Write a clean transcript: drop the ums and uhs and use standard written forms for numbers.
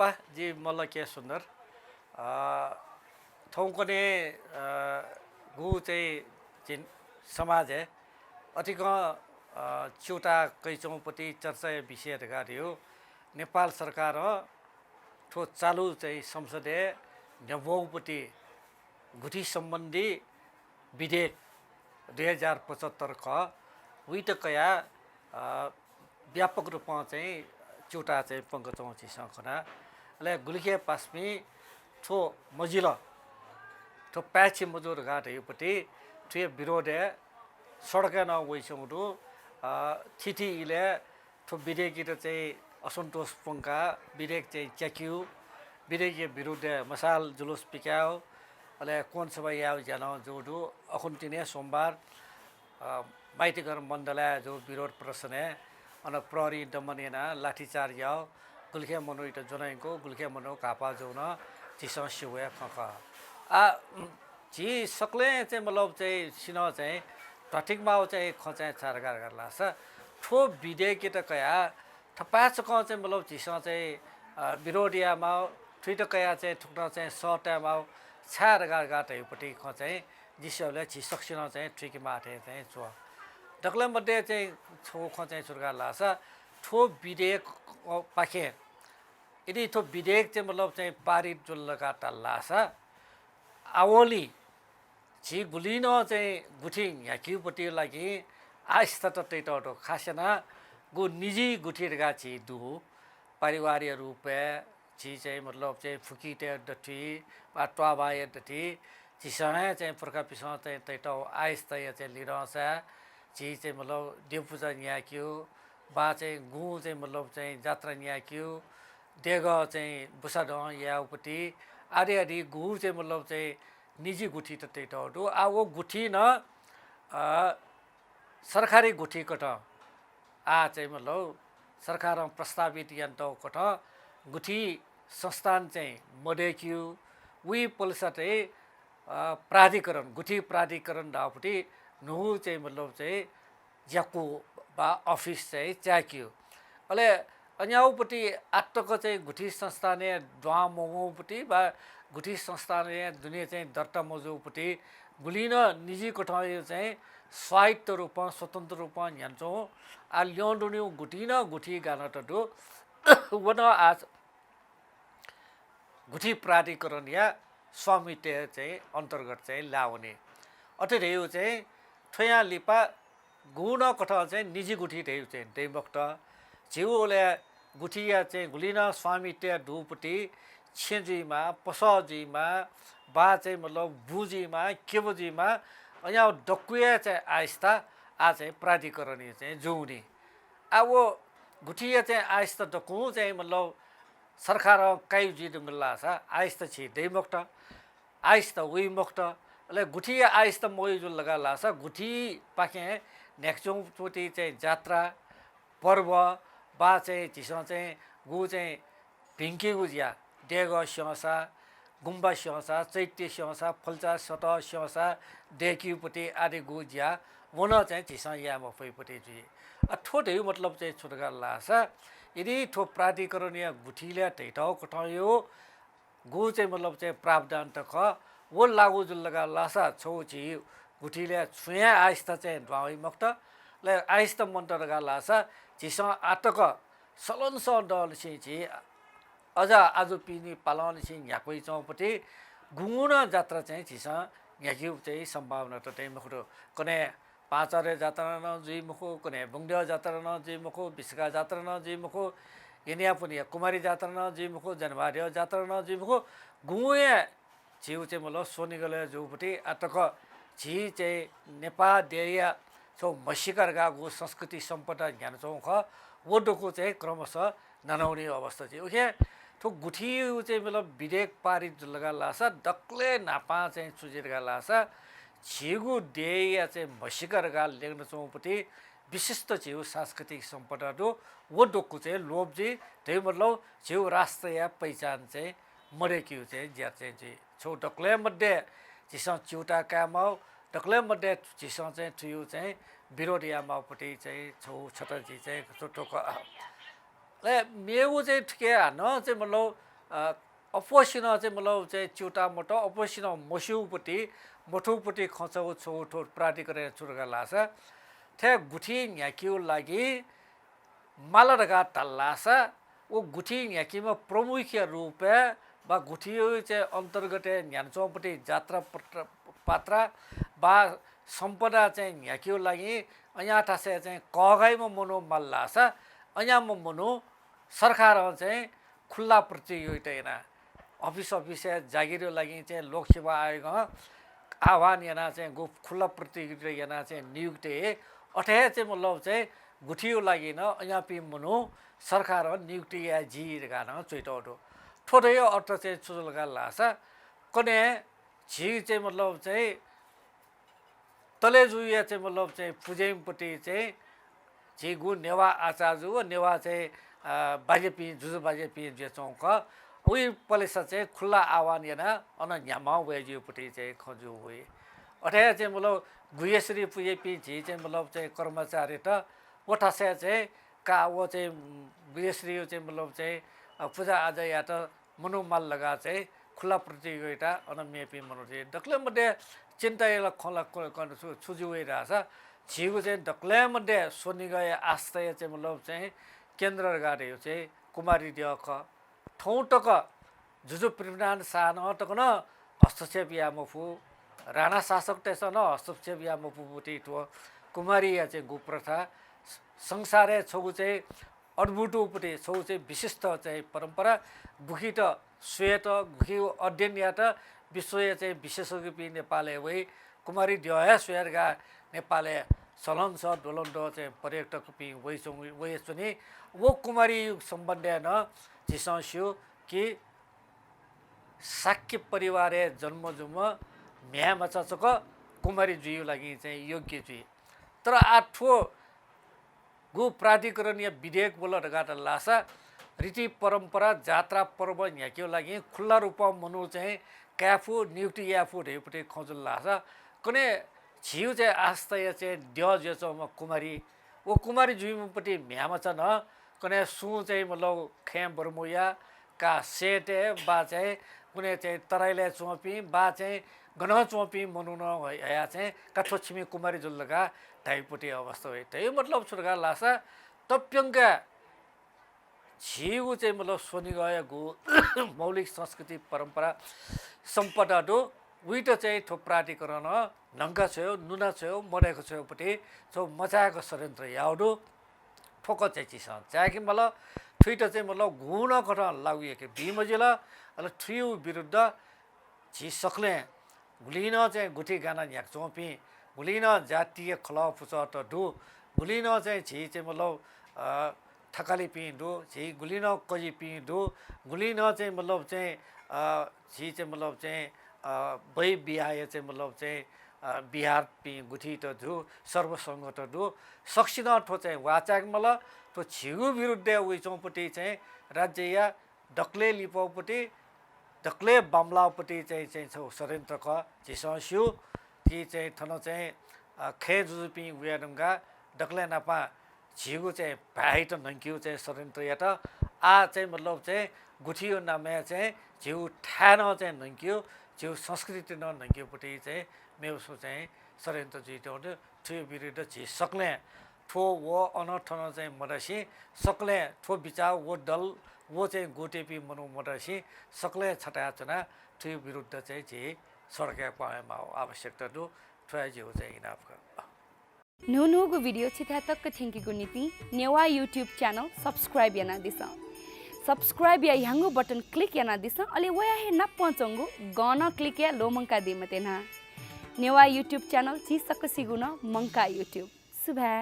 थोपा जी मल्ल के सुन्दर थौकने गु चाहिँ जिन समाज है अतिक चौटा कैचौँपट्टि चर्चा विषय हो नेपाल सरकार ठो चालु चाहिँ संसदीय नवौपट्टि गुठी सम्बन्धी विधेयक 2075 ख उही त कया व्यापक रूपमा चाहिँ चौटा चाहिँ पङ्कचौँ चिसखना ले गुलिखे पासमी ठो मजिलो ठो प्याची मजूर घाट हेपट्टि ठुए विरोध सडक न वैसौँडु थिथि इले ठो विधेयक चाहिँ असन्तोष पंका विधेयक चाहिँ च्याक्यु विधेयक विरुद्ध मसाल जुलुस पिक्याओ अले कोन सभा याव जानो जोडु अखुन्तिने सोमबार माइतीगर मण्डला जो विरोध प्रदर्शन है अन प्रहरी दमनेना लाठीचार्ज याव गुल्खे मनो इट जनाइको गुल्खे मनो कापा जोन चिस सिवे खख जी सकले चाहिँ मतलब चाहिँ सिन चाहिँ ठिक माउ चाहिँ खचाइ चारगार गर्ला स ठो विधेयक त कया थपाच क चाहिँ मतलब चिस चाहिँ विरोधियामा ठुट कया चाहिँ ठुक्न चाहिँ सटामा छारगार गाटैपट्टि ख चाहिँ जिसले चिसक्सिन चाहिँ ठिक माथे चाहिँ छ दक्ले मध्ये चाहिँ छो ख चाहिँ सुरगार लास ठो विधेयक पाखे यदि थो विधेयक चाहिँ मतलब चाहिँ पारित जुल लगाता लास आवली छि गुलिन चाहिँ गुठी याक्युपट्टि लागि आस्था त त्यही खासेना गु निजी गुठीरगा छि दु पारिवारिक रूपे छि चाहिँ मतलब चाहिँ फुकीटे डठी बा टवाबाय डठी चिसने चाहिँ प्रका पिसा चाहिँ त्यही आस्था चाहिँ लिरस छि चाहिँ मतलब देवपूजा न्याक्यो बा चाहिँ गु चाहिँ मतलब चाहिँ जात्रा न्याक्यो देग चाहिँ बुसाड याउपट्टि आदि आदि गु चाहिँ मतलब चाहिँ निजी गुठी त त्यही वो गुठी न सरकारी गुठी कट चाहिँ मतलब सरकार प्रस्तावित यन्त्र कट गुठी संस्थान चाहिँ मडेक्यु वी पलिसटे प्राधिकरण गुठी प्राधिकरण डापट्टि नुहु चाहिँ मतलब चाहिँ ज्याकु बा अफिस चाहिँ च्याक्यो अले अन्याउपट्टि आत्तको चाहिँ गुठी संस्थाने ड्वा मोगौपट्टि बा गुठी संस्थाने दुनियाँ चाहिँ दर्ता मजुपट्टि गुलिन निजी कोठायो चाहिँ स्वायत्त रूपमा स्वतन्त्र रूपमा न्यान्छौँ आ ल्याउनु गुठी न गुठी गान टडो वन आज गुठी प्राधिकरण या स्वामित्व चाहिँ अन्तर्गत चाहिँ ल्याउने अठेरेउ चाहिँ ठोया लिपा गुण कथा चाहिँ निजी गुठी रेउ चाहिँ दैवक्त झिउले गुठिया चाहिँ गुलिन स्वामित्व धुपट्टि छेजीमा पसजीमा बा चाहिँ मतलब बुजीमा केबजीमा यहाँ डकुया चाहिँ आस्था आ चाहिँ प्राधिकरण चाहिँ जोउने अब गुठिया चाहिँ आस्था डकु चाहिँ मतलब सरकार काई जिदुङ्गला छ आस्था छि दैवक्त आस्था उही मुक्त ले गुठिया आस्था मोइ जुल लगा लाछ गुठी पाके नेक्चौँ चोटि चाहिँ जात्रा पर्व बा चाहिँ चिसो चाहिँ गु चाहिँ भिङ्की गुजिया डेग स्यसा गुम्बा स्यसा चैत्य स्यसा फल्चा सत स्यसा डेक्युपट्टि आदि गुजिया वन चाहिँ चिस या मफैपट्टि जुई ठोट मतलब चाहिँ छुटगा लाछ यदि ठो प्राधिकरणीय गुठीले टैटाउ कठायो गु चाहिँ मतलब चाहिँ प्रावधान त ख वो लागु जुल लगा लासा छौ छि गुठीले छुया आस्था चाहिँ ढ्वाई मुक्त ले आस्था मन्त्र लगा लासा चिस आटक सलन स डल छि अझ आज पिनी पालन छि याकै चौपट्टि गुण जात्रा चाहिँ चिस याक्यु चाहिँ सम्भावना त त्यही मुखो कने पाँचरे जात्रा न जुई मुखो कने बुङ्ग्य जात्रा न जुई मुखो विश्का जात्रा न जुई मुखो यनिया पनि कुमारी जात्रा न जुई मुखो जनवार्य जात्रा न जुई मुखो गुए छिउ चाहिँ मतलब सोनिगले जोपट्टि आटक छि चाहिँ नेपाल देया छौ मसिकर गागु संस्कृति सम्पदा ज्ञान चौख वो डोको चाहिँ क्रमशः ननाउने अवस्था चाहिँ उखे तो गुठी चाहिँ मतलब विधेयक पारित लगा लासा डक्ले नापा चाहिँ सुजिरगा लासा छिगु देया चाहिँ मसिकर गा लेख्न चौपट्टि विशिष्ट छिउ सांस्कृतिक सम्पदा दो वो डोको चाहिँ लोभजी त्यही मतलब छिउ राष्ट्रिय पहिचान चाहिँ मरेक्यु चाहिँ ज्या चाहिँ छौ डक्ले मध्ये चिस चिउटा कामाउ डक्ले मध्ये चिस चाहिँ ठुयो चाहिँ विरोधियामापट्टि चाहिँ छौ छटजी चाहिँ छोटो ले मेउ चाहिँ ठिकै न चाहिँ मतलब अपोसिन चाहिँ मतलब चाहिँ चिउटा मोटो अपोसिन मोठुपट्टि खचाउ छोटो प्राधिकरण चुरगा लाछ थे गुठी न्याकिउ लागि मालरगा तल्लासा वो गुठी न्याकीमा प्रमुख रूप बा गुठी चाहिँ अन्तर्गत न्यानचौपट्टि जात्रा पात्रा बा सम्पदा चाहिँ न्याकिउ लागि यहाँ ठासे चाहिँ कगाइमा मनो मल्लासा यहाँ मनो सरकार चाहिँ खुल्ला प्रतियोगिता हेना अफिस जागिर लागि चाहिँ लोकसेवा आयोग आह्वान यहाँ चाहिँ खुल्ला प्रतियोगिता यहाँ चाहिँ नियुक्ति अठे चाहिँ मतलब चाहिँ गुठियो लागि न यहाँ पि मनो सरकार नियुक्ति या जी गाना चोइटो थोरै अर्थ चाहिँ चुजलगा लासा कने झी चाहिँ मतलब चाहिँ तले जुया चाहिँ मतलब चाहिँ पुजेमपट्टि चाहिँ झी गु नेवा आचाजु नेवा चाहिँ बाजेपी जुजु बाजेपी जे चौक उही पलेसा चाहिँ खुल्ला आह्वान yana अन न्यामा वेजियोपट्टि चाहिँ खजु हुए अठे चाहिँ मतलब गुयश्री पुजेपी झी चाहिँ मतलब चाहिँ कर्मचारी त वठासे चाहिँ का वो चाहिँ गुयश्री चाहिँ मतलब चाहिँ पूजा आज या त मनुमाल लगा चाहिँ खुल्ला प्रतियोगिता अन मेपी मनु चाहिँ दक्ले मध्ये चिन्ता याला खोला छुजुवे रहेछ झिगु चाहिँ दक्ले मध्ये सोनी गए आस्था चाहिँ मतलब चाहिँ केन्द्र गाडे चाहिँ कुमारी दियक ठौटक जुजु प्रिमनान सान तकन हस्तक्षेप या मफु राणा शासक त्यसन हस्तक्षेप या मफु बुटी ठो कुमारी या चाहिँ गुप्रथा संसारे छगु चाहिँ अद्भुतपट्टि छगु चाहिँ विशिष्ट चाहिँ परम्परा गुखी त श्वेत गुखी अध्ययन या त विश्व चाहिँ विशेषज्ञ पि नेपालले वै कुमारी द्वय स्वेरगा नेपालले चलन छ डोलन्डो चाहिँ पर्यटक पि वै सुनि वो कुमारी सम्बन्ध न जिसंस्यु कि साक्य परिवारे जन्मजुम म्यामा चचक कुमारी जुयु लागि चाहिँ योग्य जुइ तर आठो गु प्राधिकरणीय विधेयक बोलगाट लासा रीति परम्परा जात्रा पर्व न्याक्यो लागि खुल्ला रूपमा मनु चाहिँ क्याफु नियुक्ति याफु ढेपट्टि खजुल लासा कने झिउ चाहिँ आस्था चाहिँ ड्य जेचौमा कुमारी वो कुमारी जुइमपट्टि म्यामा छ न कने सु चाहिँ मतलब खे बर्मुया का सेटे बा चाहिँ कुनै चाहिँ तराइले चोपी बा चाहिँ गण चोपी मनुन या चाहिँ काठो छिमी कुमारी जुल्लगा ढाइपट्टि अवस्था हो त्यही मतलब छुर्गा लासा तप्यङ्का झिउ चाहिँ मतलब सोनी गएको मौलिक संस्कृति परम्परा सम्पदा डो उइट चाहिँ थो प्राधिकरण नङ्गा छयो नुना छयो मरेको छयोपट्टि छो मचाएको षड्यन्त्र याउडो ठोक चाहिँ चिस चाहिँ मतलब थुइट चाहिँ मतलब गुण कट लागु कि भीमजिला अल थ्रिउ विरुद्ध झी सक्ले गुलिन चाहिँ गुठी गाना न्याक चोपी गुलिन जातीय खला पुच त डु गुलिन चाहिँ झी चाहिँ मतलब थकाली पिँडो झी गुलिन कजी पिँडो गुलिन चाहिँ मतलब चाहिँ झी चाहिँ मतलब चाहिँ बै बिहाय चाहिँ मतलब चाहिँ बिहार पि गुठी त धु सर्वसङ्ग त डु सक्सिन ठो चाहिँ वाचाक मल तो छिगु विरुद्ध उही चौपट्टि चाहिँ राज्य या डक्ले लिपाउपट्टि डक्ले बाम्लापट्टि चाहिँ छौ षड्यन्त्रक झिसस्यु ती चाहिँ थन चाहिँ खे जुजुपि उयाडुङ्गा डक्ले नापा झिगु चाहिँ भाइ त नङ्क्यु चाहिँ षड्यन्त्र या त आ चाहिँ मतलब चाहिँ गुठियो नामे चाहिँ झिउ ठान चाहिँ नङ्क्यु झिउ संस्कृति न नङ्क्युपट्टि चाहिँ मेउसो चाहिँ षड्यन्त्र जिटाउँथ्यो त्यो विरुद्ध झि सक्ले ठो वो अनठन चाहिँ मदसी सक्ले ठो विचार वो दल वो चाहिँ गोटेपी मनु मदसी सक्ले छटाचना त्यो विरुद्ध चाहिँ झि सड्का पाएमा आवश्यकता दु ठुया जिउ चाहिँ इनाफका नुनुगु भिडियो छिथातक थ्याङ्कीको नीति नेवा युट्युब च्यानल सब्सक्राइब याना दिस सब्सक्राइब या ह्यांगु बटन क्लिक याना दिस अले वया हे न पहुँचंगु गन क्लिक या लोमंका दिमतेना नेवा युट्युब च्यानल ची सक्क सिगुन मंका युट्युब सुभा